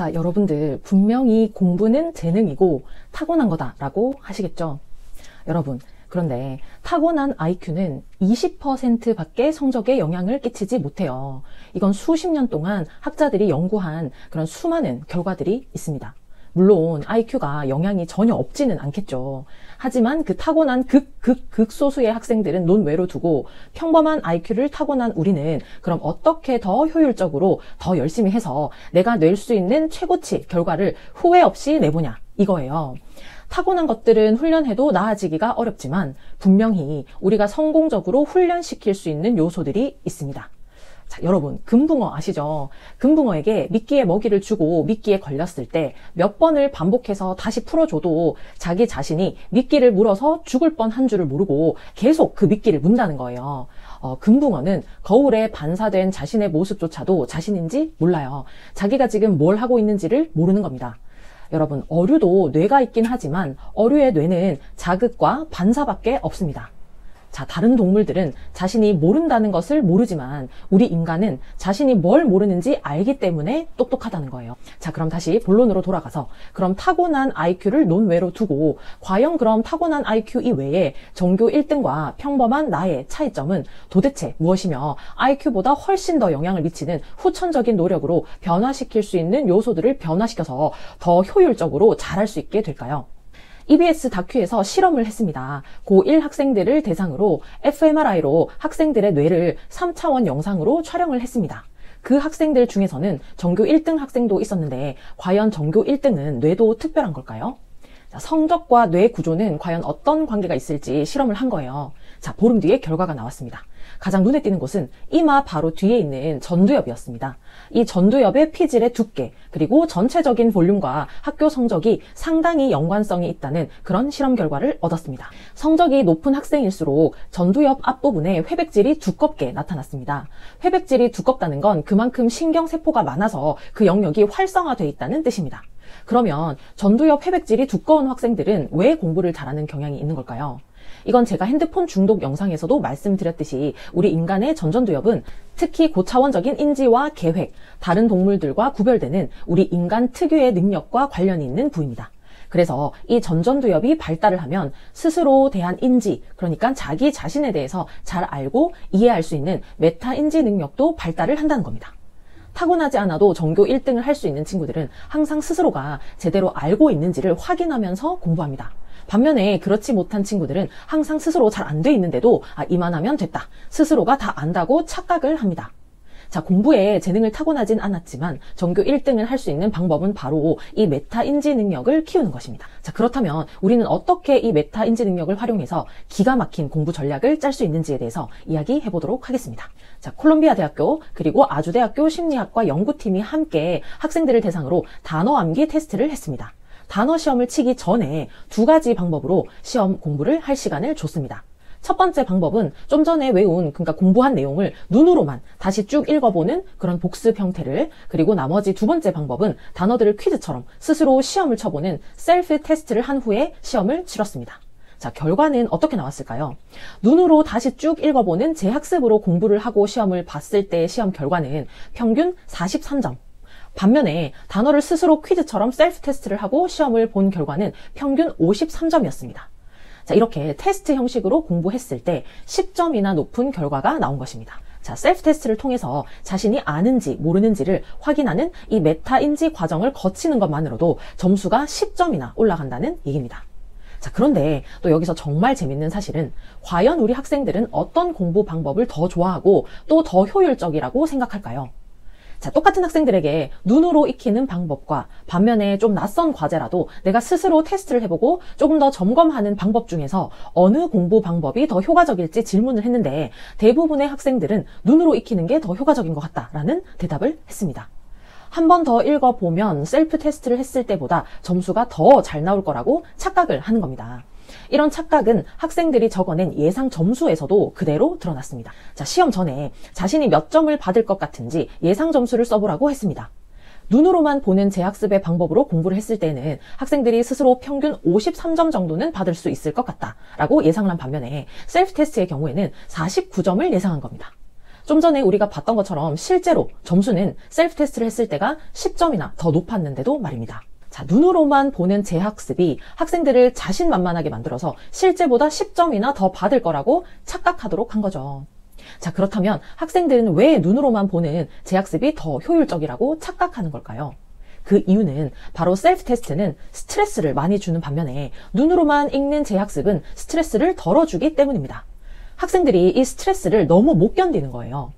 자, 여러분들 분명히 공부는 재능이고 타고난 거다라고 하시겠죠? 여러분, 그런데 타고난 IQ는 20%밖에 성적에 영향을 끼치지 못해요. 이건 수십 년 동안 학자들이 연구한 그런 수많은 결과들이 있습니다. 물론 IQ가 영향이 전혀 없지는 않겠죠. 하지만 그 타고난 극소수의 학생들은 논외로 두고 평범한 IQ를 타고난 우리는 그럼 어떻게 더 효율적으로 더 열심히 해서 내가 낼 수 있는 최고치 결과를 후회 없이 내보냐 이거예요. 타고난 것들은 훈련해도 나아지기가 어렵지만 분명히 우리가 성공적으로 훈련시킬 수 있는 요소들이 있습니다. 자, 여러분, 금붕어 아시죠? 금붕어에게 미끼에 먹이를 주고 미끼에 걸렸을 때 몇 번을 반복해서 다시 풀어줘도 자기 자신이 미끼를 물어서 죽을 뻔한 줄을 모르고 계속 그 미끼를 문다는 거예요. 금붕어는 거울에 반사된 자신의 모습조차도 자신인지 몰라요. 자기가 지금 뭘 하고 있는지를 모르는 겁니다. 여러분, 어류도 뇌가 있긴 하지만 어류의 뇌는 자극과 반사밖에 없습니다. 자, 다른 동물들은 자신이 모른다는 것을 모르지만 우리 인간은 자신이 뭘 모르는지 알기 때문에 똑똑하다는 거예요. 자, 그럼 다시 본론으로 돌아가서 그럼 타고난 IQ를 논외로 두고 과연 그럼 타고난 IQ 이외에 전교 1등과 평범한 나의 차이점은 도대체 무엇이며 IQ보다 훨씬 더 영향을 미치는 후천적인 노력으로 변화시킬 수 있는 요소들을 변화시켜서 더 효율적으로 잘할 수 있게 될까요? EBS 다큐에서 실험을 했습니다. 고1 학생들을 대상으로 fMRI로 학생들의 뇌를 3차원 영상으로 촬영을 했습니다. 그 학생들 중에서는 전교 1등 학생도 있었는데 과연 전교 1등은 뇌도 특별한 걸까요? 자, 성적과 뇌 구조는 과연 어떤 관계가 있을지 실험을 한 거예요. 자, 보름 뒤에 결과가 나왔습니다. 가장 눈에 띄는 곳은 이마 바로 뒤에 있는 전두엽이었습니다. 이 전두엽의 피질의 두께, 그리고 전체적인 볼륨과 학교 성적이 상당히 연관성이 있다는 그런 실험 결과를 얻었습니다. 성적이 높은 학생일수록 전두엽 앞부분에 회백질이 두껍게 나타났습니다. 회백질이 두껍다는 건 그만큼 신경세포가 많아서 그 영역이 활성화되어 있다는 뜻입니다. 그러면 전두엽 회백질이 두꺼운 학생들은 왜 공부를 잘하는 경향이 있는 걸까요? 이건 제가 핸드폰 중독 영상에서도 말씀드렸듯이 우리 인간의 전전두엽은 특히 고차원적인 인지와 계획, 다른 동물들과 구별되는 우리 인간 특유의 능력과 관련이 있는 부위입니다. 그래서 이 전전두엽이 발달을 하면 스스로 대한 인지, 그러니까 자기 자신에 대해서 잘 알고 이해할 수 있는 메타 인지 능력도 발달을 한다는 겁니다. 타고나지 않아도 전교 1등을 할 수 있는 친구들은 항상 스스로가 제대로 알고 있는지를 확인하면서 공부합니다. 반면에 그렇지 못한 친구들은 항상 스스로 잘 안 돼 있는데도 이만하면 됐다, 스스로가 다 안다고 착각을 합니다. 자, 공부에 재능을 타고나진 않았지만 전교 1등을 할 수 있는 방법은 바로 이 메타 인지 능력을 키우는 것입니다. 자, 그렇다면 우리는 어떻게 이 메타 인지 능력을 활용해서 기가 막힌 공부 전략을 짤 수 있는지에 대해서 이야기해 보도록 하겠습니다. 자, 콜롬비아 대학교 그리고 아주대학교 심리학과 연구팀이 함께 학생들을 대상으로 단어 암기 테스트를 했습니다. 단어 시험을 치기 전에 두 가지 방법으로 시험 공부를 할 시간을 줬습니다. 첫 번째 방법은 좀 전에 외운, 그러니까 공부한 내용을 눈으로만 다시 쭉 읽어보는 그런 복습 형태를, 그리고 나머지 두 번째 방법은 단어들을 퀴즈처럼 스스로 시험을 쳐보는 셀프 테스트를 한 후에 시험을 치렀습니다. 자, 결과는 어떻게 나왔을까요? 눈으로 다시 쭉 읽어보는 재학습으로 공부를 하고 시험을 봤을 때의 시험 결과는 평균 43점. 반면에 단어를 스스로 퀴즈처럼 셀프 테스트를 하고 시험을 본 결과는 평균 53점이었습니다. 자, 이렇게 테스트 형식으로 공부했을 때 10점이나 높은 결과가 나온 것입니다. 자, 셀프 테스트를 통해서 자신이 아는지 모르는지를 확인하는 이 메타 인지 과정을 거치는 것만으로도 점수가 10점이나 올라간다는 얘기입니다. 자, 그런데 또 여기서 정말 재밌는 사실은 과연 우리 학생들은 어떤 공부 방법을 더 좋아하고 또 더 효율적이라고 생각할까요? 자, 똑같은 학생들에게 눈으로 익히는 방법과 반면에 좀 낯선 과제라도 내가 스스로 테스트를 해보고 조금 더 점검하는 방법 중에서 어느 공부 방법이 더 효과적일지 질문을 했는데 대부분의 학생들은 눈으로 익히는 게 더 효과적인 것 같다라는 대답을 했습니다. 한 번 더 읽어보면 셀프 테스트를 했을 때보다 점수가 더 잘 나올 거라고 착각을 하는 겁니다. 이런 착각은 학생들이 적어낸 예상 점수에서도 그대로 드러났습니다. 자, 시험 전에 자신이 몇 점을 받을 것 같은지 예상 점수를 써보라고 했습니다. 눈으로만 보는 재학습의 방법으로 공부를 했을 때는 학생들이 스스로 평균 53점 정도는 받을 수 있을 것 같다라고 예상을 한 반면에 셀프 테스트의 경우에는 49점을 예상한 겁니다. 좀 전에 우리가 봤던 것처럼 실제로 점수는 셀프 테스트를 했을 때가 10점이나 더 높았는데도 말입니다. 자, 눈으로만 보는 재학습이 학생들을 자신만만하게 만들어서 실제보다 10점이나 더 받을 거라고 착각하도록 한 거죠. 자, 그렇다면 학생들은 왜 눈으로만 보는 재학습이 더 효율적이라고 착각하는 걸까요? 그 이유는 바로 셀프 테스트는 스트레스를 많이 주는 반면에 눈으로만 읽는 재학습은 스트레스를 덜어주기 때문입니다. 학생들이 이 스트레스를 너무 못 견디는 거예요.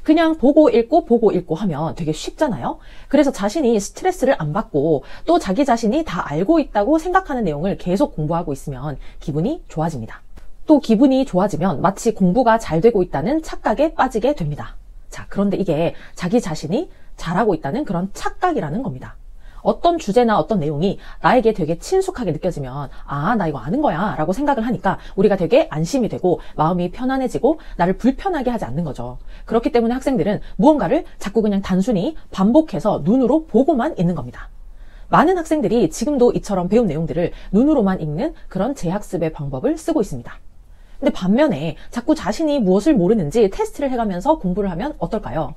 그냥 보고 읽고 하면 되게 쉽잖아요. 그래서 자신이 스트레스를 안 받고 또 자기 자신이 다 알고 있다고 생각하는 내용을 계속 공부하고 있으면 기분이 좋아집니다. 또 기분이 좋아지면 마치 공부가 잘 되고 있다는 착각에 빠지게 됩니다. 자, 그런데 이게 자기 자신이 잘하고 있다는 그런 착각이라는 겁니다. 어떤 주제나 어떤 내용이 나에게 되게 친숙하게 느껴지면 아, 나 이거 아는 거야 라고 생각을 하니까 우리가 되게 안심이 되고 마음이 편안해지고 나를 불편하게 하지 않는 거죠. 그렇기 때문에 학생들은 무언가를 자꾸 그냥 단순히 반복해서 눈으로 보고만 있는 겁니다. 많은 학생들이 지금도 이처럼 배운 내용들을 눈으로만 읽는 그런 재학습의 방법을 쓰고 있습니다. 근데 반면에 자꾸 자신이 무엇을 모르는지 테스트를 해가면서 공부를 하면 어떨까요?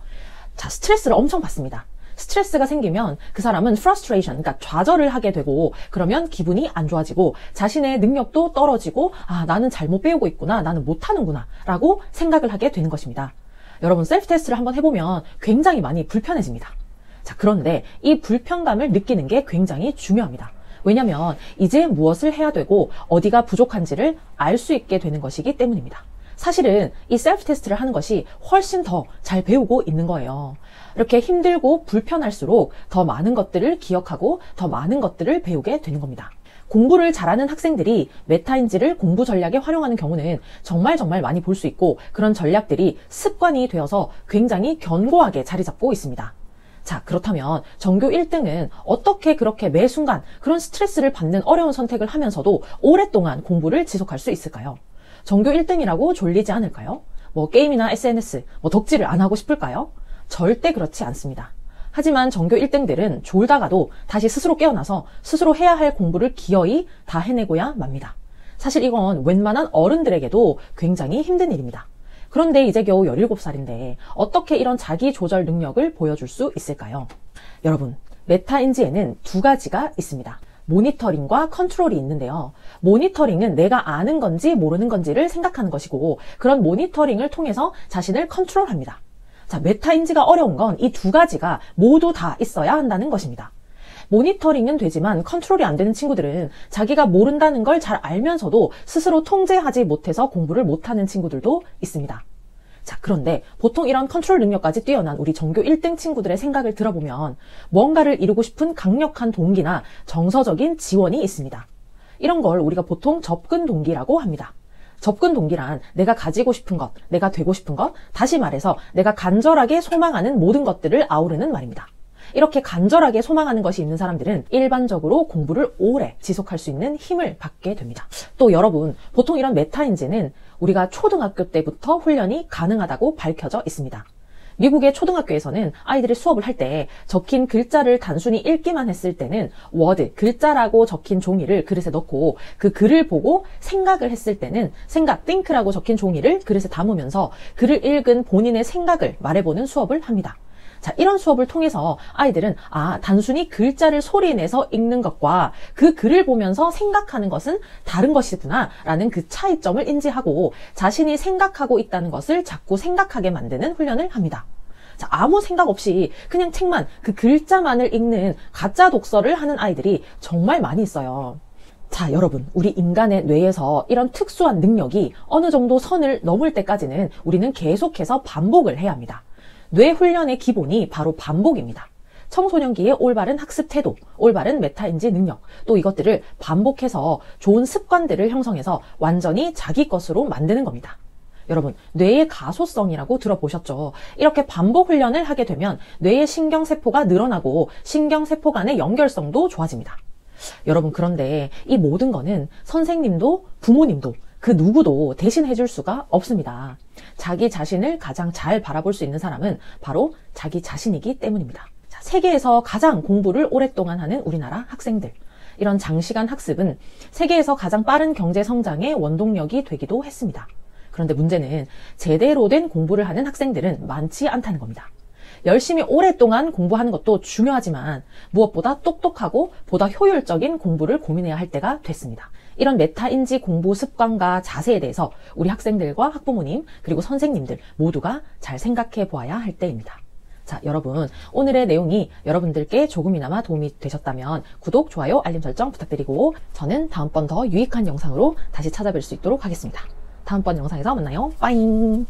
자, 스트레스를 엄청 받습니다. 스트레스가 생기면 그 사람은 frustration, 그러니까 좌절을 하게 되고 그러면 기분이 안 좋아지고 자신의 능력도 떨어지고 아, 나는 잘못 배우고 있구나, 나는 못하는구나 라고 생각을 하게 되는 것입니다. 여러분 셀프 테스트를 한번 해보면 굉장히 많이 불편해집니다. 자, 그런데 이 불편감을 느끼는 게 굉장히 중요합니다. 왜냐하면 이제 무엇을 해야 되고 어디가 부족한지를 알 수 있게 되는 것이기 때문입니다. 사실은 이 셀프 테스트를 하는 것이 훨씬 더 잘 배우고 있는 거예요. 이렇게 힘들고 불편할수록 더 많은 것들을 기억하고 더 많은 것들을 배우게 되는 겁니다. 공부를 잘하는 학생들이 메타인지를 공부 전략에 활용하는 경우는 정말 많이 볼 수 있고 그런 전략들이 습관이 되어서 굉장히 견고하게 자리 잡고 있습니다. 자, 그렇다면 전교 1등은 어떻게 그렇게 매 순간 그런 스트레스를 받는 어려운 선택을 하면서도 오랫동안 공부를 지속할 수 있을까요? 전교 1등이라고 졸리지 않을까요? 게임이나 SNS, 덕질을 안 하고 싶을까요? 절대 그렇지 않습니다. 하지만 전교 1등들은 졸다가도 다시 스스로 깨어나서 스스로 해야 할 공부를 기어이 다 해내고야 맙니다. 사실 이건 웬만한 어른들에게도 굉장히 힘든 일입니다. 그런데 이제 겨우 17살인데 어떻게 이런 자기 조절 능력을 보여줄 수 있을까요? 여러분, 메타인지에는 두 가지가 있습니다. 모니터링과 컨트롤이 있는데요. 모니터링은 내가 아는 건지 모르는 건지를 생각하는 것이고 그런 모니터링을 통해서 자신을 컨트롤합니다. 자, 메타인지가 어려운 건 이 두 가지가 모두 다 있어야 한다는 것입니다. 모니터링은 되지만 컨트롤이 안 되는 친구들은 자기가 모른다는 걸 잘 알면서도 스스로 통제하지 못해서 공부를 못하는 친구들도 있습니다. 자, 그런데 보통 이런 컨트롤 능력까지 뛰어난 우리 전교 1등 친구들의 생각을 들어보면 뭔가를 이루고 싶은 강력한 동기나 정서적인 지원이 있습니다. 이런 걸 우리가 보통 접근 동기라고 합니다. 접근 동기란 내가 가지고 싶은 것, 내가 되고 싶은 것, 다시 말해서 내가 간절하게 소망하는 모든 것들을 아우르는 말입니다. 이렇게 간절하게 소망하는 것이 있는 사람들은 일반적으로 공부를 오래 지속할 수 있는 힘을 받게 됩니다. 또 여러분, 보통 이런 메타인지는 우리가 초등학교 때부터 훈련이 가능하다고 밝혀져 있습니다. 미국의 초등학교에서는 아이들이 수업을 할 때 적힌 글자를 단순히 읽기만 했을 때는 워드, 글자라고 적힌 종이를 그릇에 넣고 그 글을 보고 생각을 했을 때는 생각, think라고 적힌 종이를 그릇에 담으면서 글을 읽은 본인의 생각을 말해보는 수업을 합니다. 자, 이런 수업을 통해서 아이들은 단순히 글자를 소리내서 읽는 것과 그 글을 보면서 생각하는 것은 다른 것이구나 라는 그 차이점을 인지하고 자신이 생각하고 있다는 것을 자꾸 생각하게 만드는 훈련을 합니다. 자, 아무 생각 없이 그냥 책만, 그 글자만을 읽는 가짜 독서를 하는 아이들이 정말 많이 있어요. 자, 여러분, 우리 인간의 뇌에서 이런 특수한 능력이 어느 정도 선을 넘을 때까지는 우리는 계속해서 반복을 해야 합니다. 뇌 훈련의 기본이 바로 반복입니다. 청소년기의 올바른 학습 태도, 올바른 메타인지 능력, 또 이것들을 반복해서 좋은 습관들을 형성해서 완전히 자기 것으로 만드는 겁니다. 여러분, 뇌의 가소성이라고 들어보셨죠? 이렇게 반복 훈련을 하게 되면 뇌의 신경세포가 늘어나고 신경세포 간의 연결성도 좋아집니다. 여러분, 그런데 이 모든 거는 선생님도 부모님도 그 누구도 대신 해줄 수가 없습니다. 자기 자신을 가장 잘 바라볼 수 있는 사람은 바로 자기 자신이기 때문입니다. 자, 세계에서 가장 공부를 오랫동안 하는 우리나라 학생들. 이런 장시간 학습은 세계에서 가장 빠른 경제 성장의 원동력이 되기도 했습니다. 그런데 문제는 제대로 된 공부를 하는 학생들은 많지 않다는 겁니다. 열심히 오랫동안 공부하는 것도 중요하지만 무엇보다 똑똑하고 보다 효율적인 공부를 고민해야 할 때가 됐습니다. 이런 메타인지 공부 습관과 자세에 대해서 우리 학생들과 학부모님 그리고 선생님들 모두가 잘 생각해 보아야 할 때입니다. 자, 여러분, 오늘의 내용이 여러분들께 조금이나마 도움이 되셨다면 구독, 좋아요, 알림 설정 부탁드리고 저는 다음번 더 유익한 영상으로 다시 찾아뵐 수 있도록 하겠습니다. 다음번 영상에서 만나요. 빠잉!